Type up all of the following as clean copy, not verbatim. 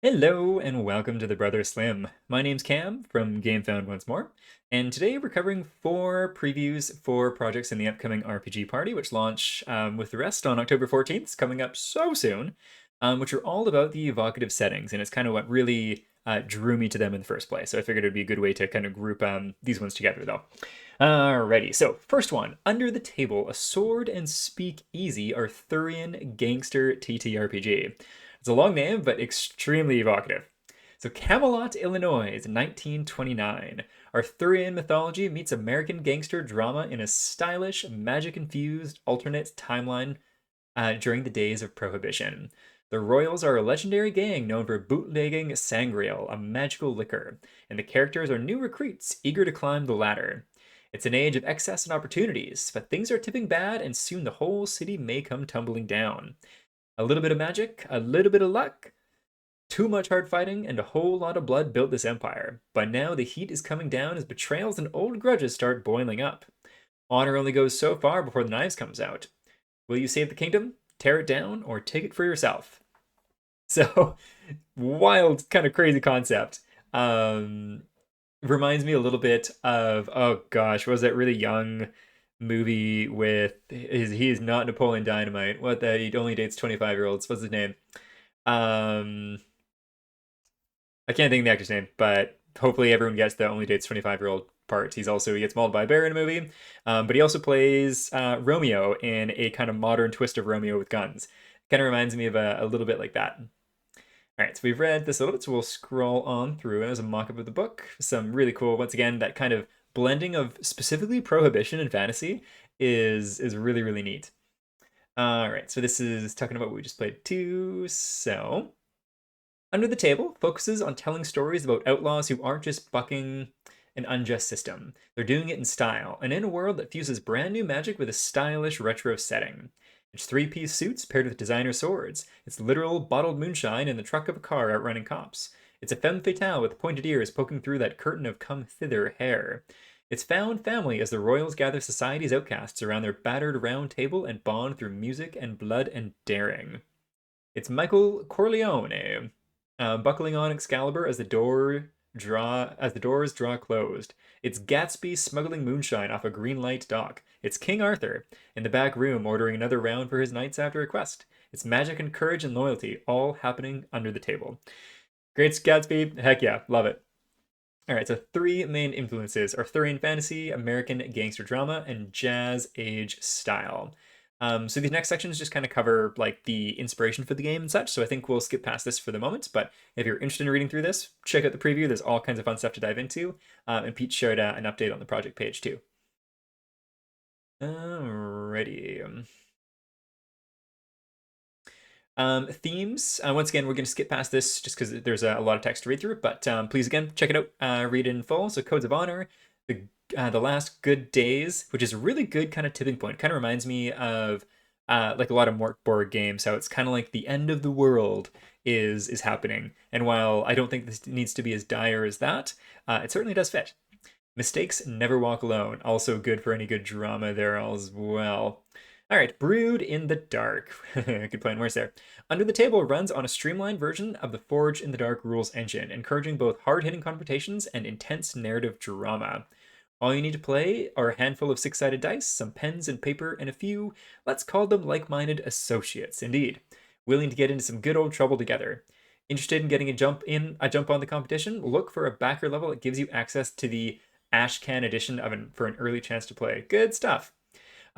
Hello and welcome to the Brother Slim. My name's Cam from Gamefound once more, and today we're covering 4 previews for projects in the upcoming RPG party, which launch with the rest on October 14th. It's coming up so soon, which are all about the evocative settings, and it's kind of what really drew me to them in the first place. So I figured it'd be a good way to kind of group these ones together, though. Alrighty, so first one, Under the Table, a sword and speak easy Arthurian gangster TTRPG. It's a long name, but extremely evocative. So, Camelot, Illinois, 1929. Arthurian mythology meets American gangster drama in a stylish, magic infused alternate timeline during the days of Prohibition. The Royals are a legendary gang known for bootlegging sangreal, a magical liquor, and the characters are new recruits eager to climb the ladder. It's an age of excess and opportunities, but things are tipping bad, and soon the whole city may come tumbling down. A little bit of magic, a little bit of luck, too much hard fighting, and a whole lot of blood built this empire. But now the heat is coming down as betrayals and old grudges start boiling up. Honor only goes so far before the knives comes out. Will you save the kingdom, tear it down, or take it for yourself? So, wild, kind of crazy concept. Reminds me a little bit of, oh gosh, what was that really young movie with he is not Napoleon Dynamite. What the he only dates 25-year-olds. What's his name? Um I can't think of the actor's name, but hopefully everyone gets the only dates 25-year-old part. He gets mauled by a bear in a movie, but he also plays Romeo in a kind of modern twist of Romeo with guns. Kind of reminds me of a little bit like that. All right, so we've read this a little bit, so we'll scroll on through. There's a mock-up of the book. Some really cool, once again, that kind of blending of specifically prohibition and fantasy is really, really neat. All right, so this is talking about what we just played too. So, Under the Table focuses on telling stories about outlaws who aren't just bucking an unjust system. They're doing it in style, and in a world that fuses brand new magic with a stylish retro setting. It's three-piece suits paired with designer swords. It's literal bottled moonshine in the truck of a car outrunning cops. It's a femme fatale with pointed ears poking through that curtain of come thither hair. It's found family as the royals gather society's outcasts around their battered round table and bond through music and blood and daring. It's Michael Corleone, buckling on Excalibur as the doors draw closed. It's Gatsby smuggling moonshine off a green light dock. It's King Arthur in the back room ordering another round for his knights after a quest. It's magic and courage and loyalty all happening under the table. Great Gatsby, heck yeah, love it. All right, so 3 main influences: Arthurian fantasy, American gangster drama, and jazz age style. So these next sections just kind of cover like the inspiration for the game and such. So I think we'll skip past this for the moment. But if you're interested in reading through this, check out the preview. There's all kinds of fun stuff to dive into. And Pete shared an update on the project page too. Alrighty. Themes. Once again, we're going to skip past this just because there's a lot of text to read through. But please, again, check it out. Read it in full. So Codes of Honor, the last good days, which is a really good kind of tipping point. Kind of reminds me of like a lot of Mort board games, how it's kind of like the end of the world is happening. And while I don't think this needs to be as dire as that, it certainly does fit. Mistakes never walk alone. Also good for any good drama there as well. All right, Brood in the Dark. Good point. Where's there? Under the Table runs on a streamlined version of the Forge in the Dark rules engine, encouraging both hard-hitting confrontations and intense narrative drama. All you need to play are a handful of 6-sided dice, some pens and paper, and a few, let's call them like-minded associates, indeed, willing to get into some good old trouble together. Interested in getting a jump on the competition? Look for a backer level that gives you access to the Ashcan edition for an early chance to play. Good stuff.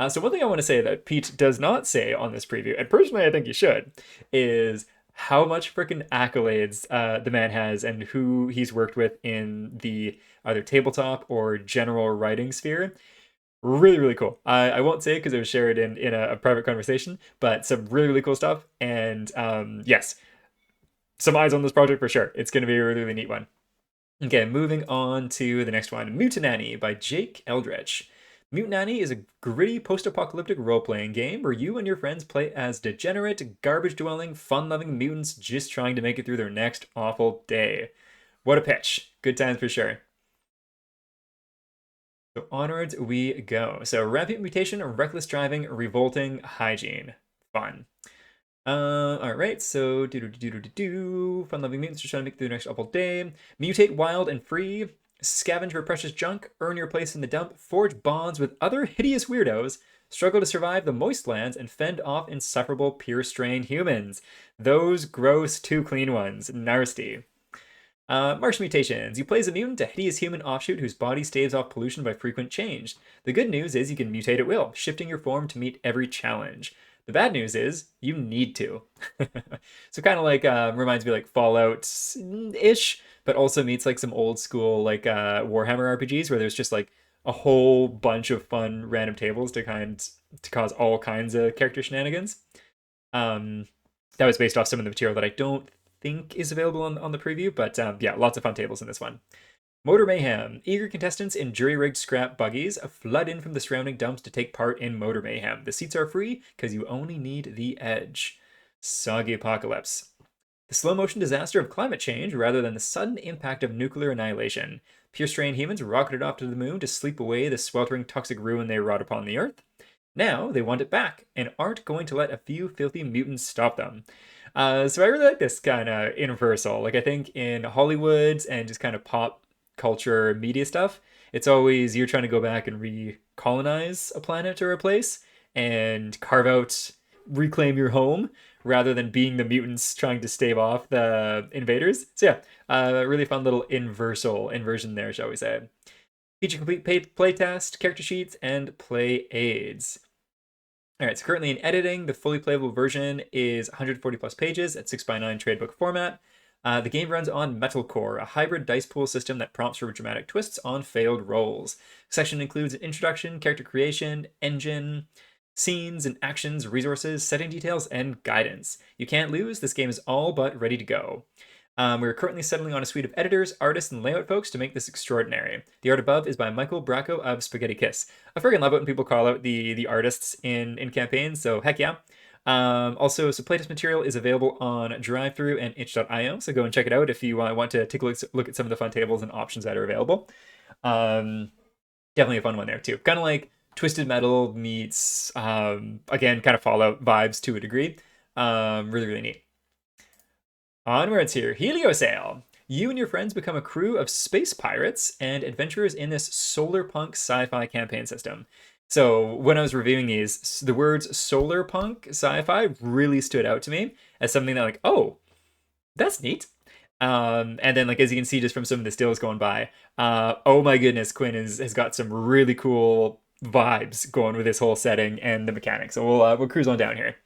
So one thing I want to say that Pete does not say on this preview, and personally I think he should, is how much freaking accolades the man has and who he's worked with in the either tabletop or general writing sphere. Really, really cool. I won't say it because it was shared in a private conversation, but some really, really cool stuff. And yes, some eyes on this project for sure. It's going to be a really, really neat one. Okay, moving on to the next one, Mutanani by Jake Eldritch. Mutanani is a gritty post-apocalyptic role-playing game where you and your friends play as degenerate, garbage-dwelling, fun-loving mutants just trying to make it through their next awful day. What a pitch. Good times for sure. So onwards we go. So rampant mutation, reckless driving, revolting hygiene. Fun. All right, so do fun loving mutants just trying to make it through the next awful day. Mutate wild and free, scavenge for precious junk, earn your place in the dump, forge bonds with other hideous weirdos, struggle to survive the moist lands, and fend off insufferable pure strain humans. Those gross too clean ones. Nasty. Marsh mutations. You play as a mutant, a hideous human offshoot whose body staves off pollution by frequent change. The good news is you can mutate at will, shifting your form to meet every challenge. The bad news is you need to. So kind of like reminds me like Fallout ish, but also meets like some old school like Warhammer RPGs where there's just like a whole bunch of fun random tables to cause all kinds of character shenanigans. Um, that was based off some of the material that I don't think is available on the preview, but yeah, lots of fun tables in this one. Motor Mayhem. Eager contestants in jury-rigged scrap buggies flood in from the surrounding dumps to take part in Motor Mayhem. The seats are free because you only need the edge. Soggy Apocalypse. The slow-motion disaster of climate change rather than the sudden impact of nuclear annihilation. Pure strain humans rocketed off to the moon to sleep away the sweltering toxic ruin they wrought upon the Earth. Now they want it back and aren't going to let a few filthy mutants stop them. So I really like this kind of universal. Like I think in Hollywood and just kind of pop culture media stuff, it's always you're trying to go back and recolonize a planet or a place and carve out, reclaim your home rather than being the mutants trying to stave off the invaders. So yeah, really fun little inversion there, shall we say. Feature complete playtest, character sheets, and play aids. All right, so currently in editing, the fully playable version is 140 plus pages at 6x9 tradebook format. The game runs on Metalcore, a hybrid dice pool system that prompts for dramatic twists on failed rolls. Section includes an introduction, character creation, engine, scenes and actions, resources, setting details, and guidance. You can't lose. This game is all but ready to go. We're currently settling on a suite of editors, artists, and layout folks to make this extraordinary. The art above is by Michael Bracco of Spaghetti Kiss. I freaking love it when people call out the artists in campaigns, so heck yeah. Also, so playtest material is available on DriveThru and itch.io, so go and check it out if you want to take a look at some of the fun tables and options that are available. Definitely a fun one there too. Kind of like Twisted Metal meets, again, kind of Fallout vibes to a degree. Really, really neat. Onwards here, Heliosail. You and your friends become a crew of space pirates and adventurers in this solar punk sci-fi campaign system. So when I was reviewing these, the words solar punk sci-fi really stood out to me as something that like, oh, that's neat. And then like as you can see just from some of the stills going by, oh my goodness, Quinn has got some really cool vibes going with this whole setting and the mechanics. So we'll cruise on down here.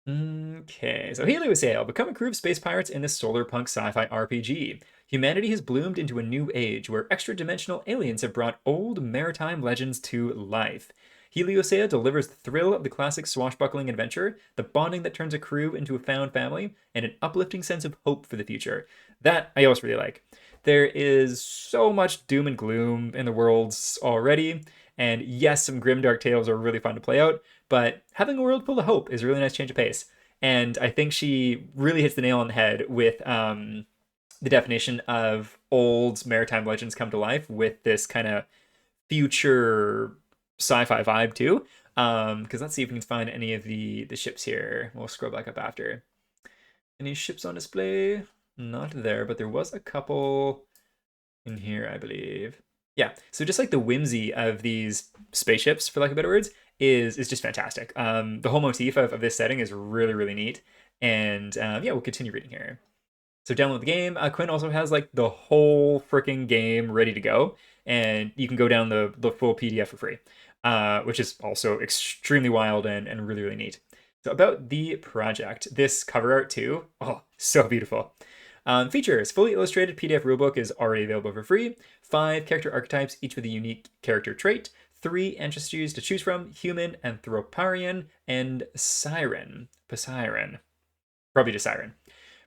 Okay, so Heliosail, become a crew of space pirates in this solar punk sci-fi RPG. Humanity has bloomed into a new age where extra-dimensional aliens have brought old maritime legends to life. Heliosail delivers the thrill of the classic swashbuckling adventure, the bonding that turns a crew into a found family, and an uplifting sense of hope for the future. That I also really like. There is so much doom and gloom in the worlds already, and yes, some grimdark tales are really fun to play out, but having a world full of hope is a really nice change of pace. And I think she really hits the nail on the head with the definition of old maritime legends come to life with this kind of future sci-fi vibe too. Because let's see if we can find any of the ships here. We'll scroll back up after. Any ships on display? Not there, but there was a couple in here, I believe. Yeah, so just like the whimsy of these spaceships, for lack of better words, is just fantastic. The whole motif of this setting is really, really neat. And yeah, we'll continue reading here. So download the game. Quinn also has like the whole freaking game ready to go, and you can go down the full PDF for free, which is also extremely wild and really, really neat. So about the project, this cover art too, oh, so beautiful. Features, fully illustrated PDF rulebook is already available for free. 5 character archetypes, each with a unique character trait. 3 ancestries to choose from, human, Anthroparian, and Siren. Poseidon. Probably just Siren.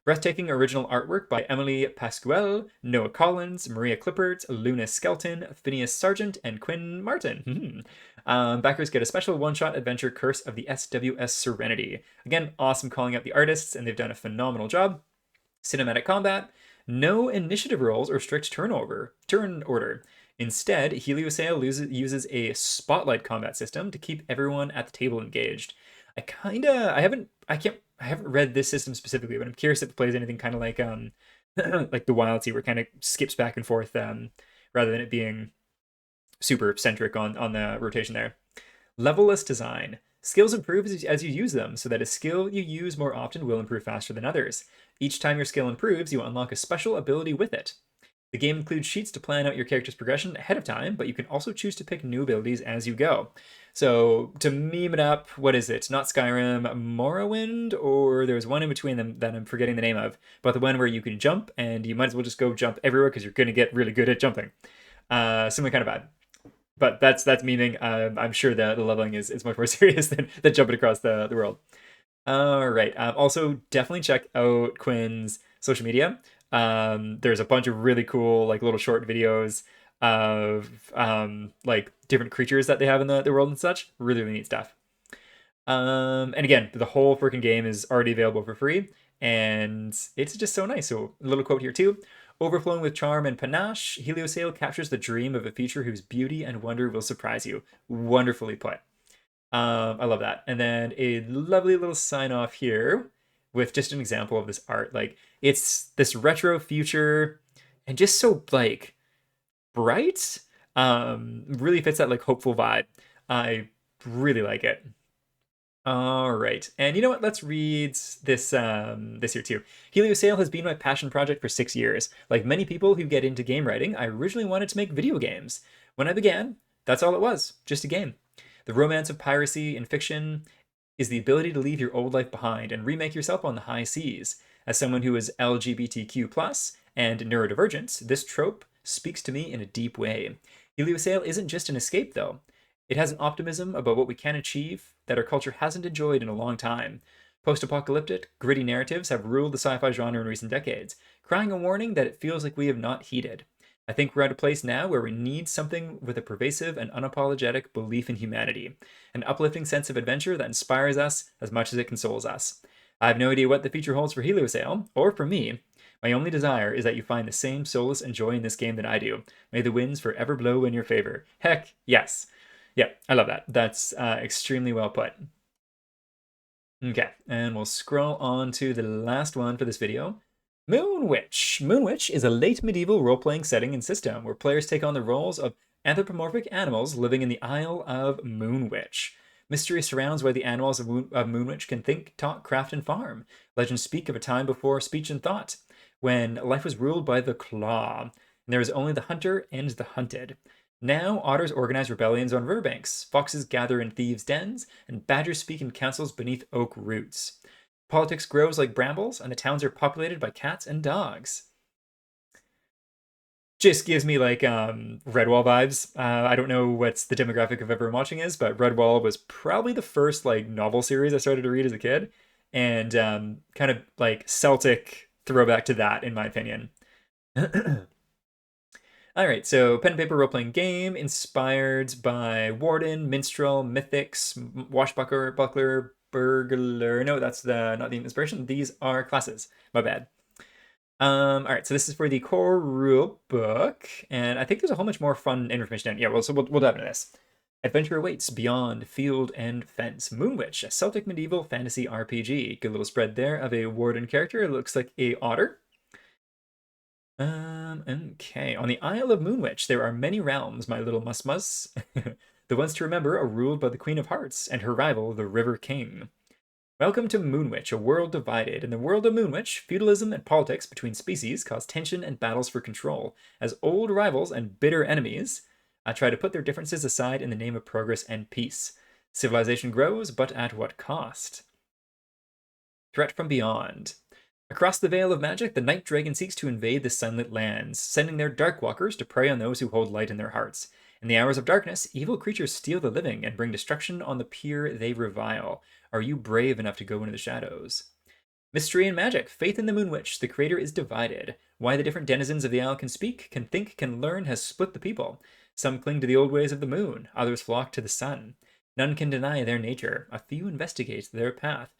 Breathtaking original artwork by Emily Pasquale, Noah Collins, Maria Clippert, Luna Skelton, Phineas Sargent, and Quinn Martin. Backers get a special one-shot adventure, Curse of the SWS Serenity. Again, awesome calling out the artists, and they've done a phenomenal job. Cinematic combat, no initiative rolls or strict turn order. Instead, Heliosail uses a spotlight combat system to keep everyone at the table engaged. I haven't read this system specifically, but I'm curious if it plays anything kind of like like the Wild Sea, where it kind of skips back and forth rather than it being super centric on the rotation there. Levelless design. Skills improve as you use them, so that a skill you use more often will improve faster than others. Each time your skill improves, you unlock a special ability with it. The game includes sheets to plan out your character's progression ahead of time, but you can also choose to pick new abilities as you go. So, to meme it up, what is it? Not Skyrim, Morrowind, or there's one in between them that I'm forgetting the name of, but the one where you can jump, and you might as well just go jump everywhere because you're going to get really good at jumping. Similar kind of vibe. But that's meaning I'm sure that the leveling is much more serious than jumping across the world. All right. Also, definitely check out Quinn's social media. There's a bunch of really cool, like little short videos of like different creatures that they have in the world and such. Really, really neat stuff. And again, the whole freaking game is already available for free, and it's just so nice. So, a little quote here too. Overflowing with charm and panache, Heliosail captures the dream of a future whose beauty and wonder will surprise you. Wonderfully put. I love that. And then a lovely little sign off here with just an example of this art. Like, it's this retro future and just so like bright. Really fits that like hopeful vibe. I really like it. All right. And you know what? Let's read this here too. Heliosail has been my passion project for 6 years. Like many people who get into game writing, I originally wanted to make video games. When I began, that's all it was, just a game. The romance of piracy and fiction is the ability to leave your old life behind and remake yourself on the high seas. As someone who is LGBTQ+ and neurodivergent, this trope speaks to me in a deep way. Heliosail isn't just an escape, though. It has an optimism about what we can achieve that our culture hasn't enjoyed in a long time. Post apocalyptic, gritty narratives have ruled the sci fi genre in recent decades, crying a warning that it feels like we have not heeded. I think we're at a place now where we need something with a pervasive and unapologetic belief in humanity, an uplifting sense of adventure that inspires us as much as it consoles us. I have no idea what the future holds for Heliosail, or for me. My only desire is that you find the same solace and joy in this game that I do. May the winds forever blow in your favor. Heck, yes. Yeah, I love that. That's extremely well put. Okay, and we'll scroll on to the last one for this video. Moonwitch. Moonwitch is a late medieval role-playing setting and system where players take on the roles of anthropomorphic animals living in the Isle of Moonwitch. Mystery surrounds why the animals of Moonwitch can think, talk, craft, and farm. Legends speak of a time before speech and thought, when life was ruled by the claw, and there was only the hunter and the hunted. Now, otters organize rebellions on riverbanks, foxes gather in thieves' dens, and badgers speak in councils beneath oak roots. Politics grows like brambles, and the towns are populated by cats and dogs. Just gives me like Redwall vibes. I don't know what's the demographic of everyone watching is, but Redwall was probably the first like novel series I started to read as a kid, and kind of like Celtic throwback to that, in my opinion. All right, so pen and paper role playing game inspired by Warden, Minstrel, Mythics, Washbuckler, Buckler, Burglar. No, that's not the inspiration. These are classes. My bad. All right, so this is for the core rule book, and I think there's a whole bunch more fun information down. Yeah, well, so we'll dive into this. Adventure awaits beyond field and fence. Moonwitch, a Celtic medieval fantasy RPG. Good little spread there of a Warden character. It looks like a otter. Okay. On the Isle of Moonwitch, there are many realms, my little musmus. The ones to remember are ruled by the Queen of Hearts and her rival, the River King. Welcome to Moonwitch, a world divided. In the world of Moonwitch, feudalism and politics between species cause tension and battles for control, as old rivals and bitter enemies try to put their differences aside in the name of progress and peace. Civilization grows, but at what cost? Threat from beyond. Across the Veil of Magic, the Night Dragon seeks to invade the sunlit lands, sending their Darkwalkers to prey on those who hold light in their hearts. In the hours of darkness, evil creatures steal the living and bring destruction on the pure they revile. Are you brave enough to go into the shadows? Mystery and magic, faith in the Moonwitch, the creator is divided. Why the different denizens of the Isle can speak, can think, can learn has split the people. Some cling to the old ways of the moon, others flock to the sun. None can deny their nature, a few investigate their path.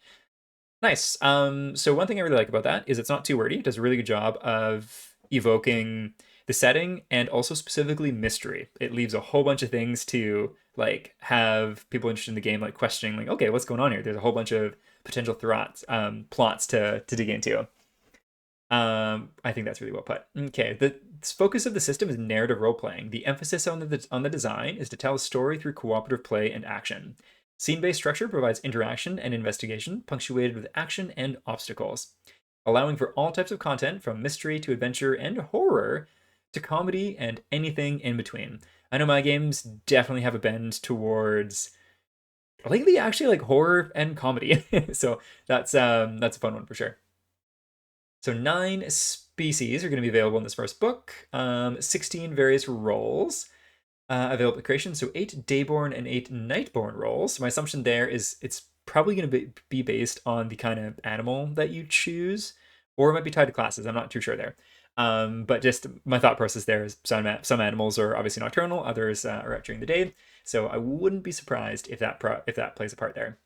Nice. So one thing I really like about that is it's not too wordy. It does a really good job of evoking the setting, and also specifically mystery. It leaves a whole bunch of things to like have people interested in the game like questioning like, okay, what's going on here? There's a whole bunch of potential plots to dig into. I think that's really well put. Okay, the focus of the system is narrative role playing. The emphasis on the design is to tell a story through cooperative play and action. Scene-based structure provides interaction and investigation, punctuated with action and obstacles, allowing for all types of content from mystery to adventure and horror to comedy and anything in between. I know my games definitely have a bend towards lately actually like horror and comedy. So that's a fun one for sure. So 9 species are going to be available in this first book. 16 various roles available at creation. So 8 dayborn and 8 nightborn roles. So my assumption there is it's probably going to be based on the kind of animal that you choose, or it might be tied to classes. I'm not too sure there. But just my thought process there is some animals are obviously nocturnal, others are out during the day. So I wouldn't be surprised if that plays a part there.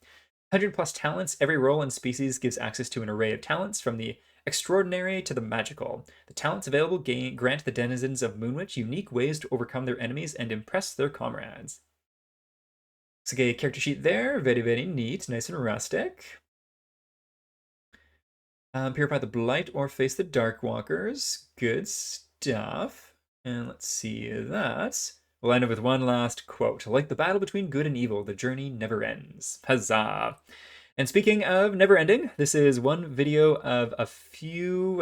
100 plus talents. Every role and species gives access to an array of talents from the extraordinary to the magical. The talents available grant the denizens of Moonwitch unique ways to overcome their enemies and impress their comrades. So, okay, character sheet there. Very, very neat. Nice and rustic. Purify the Blight or face the Darkwalkers. Good stuff. And let's see that. We'll end up with one last quote. Like the battle between good and evil, the journey never ends. Huzzah. And speaking of never ending, this is one video of a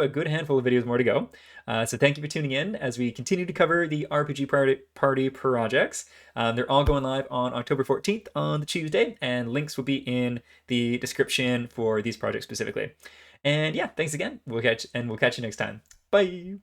good handful of videos more to go. So thank you for tuning in as we continue to cover the RPG Party projects. They're all going live on October 14th on the Tuesday, and links will be in the description for these projects specifically. And yeah, thanks again. We'll catch you next time. Bye.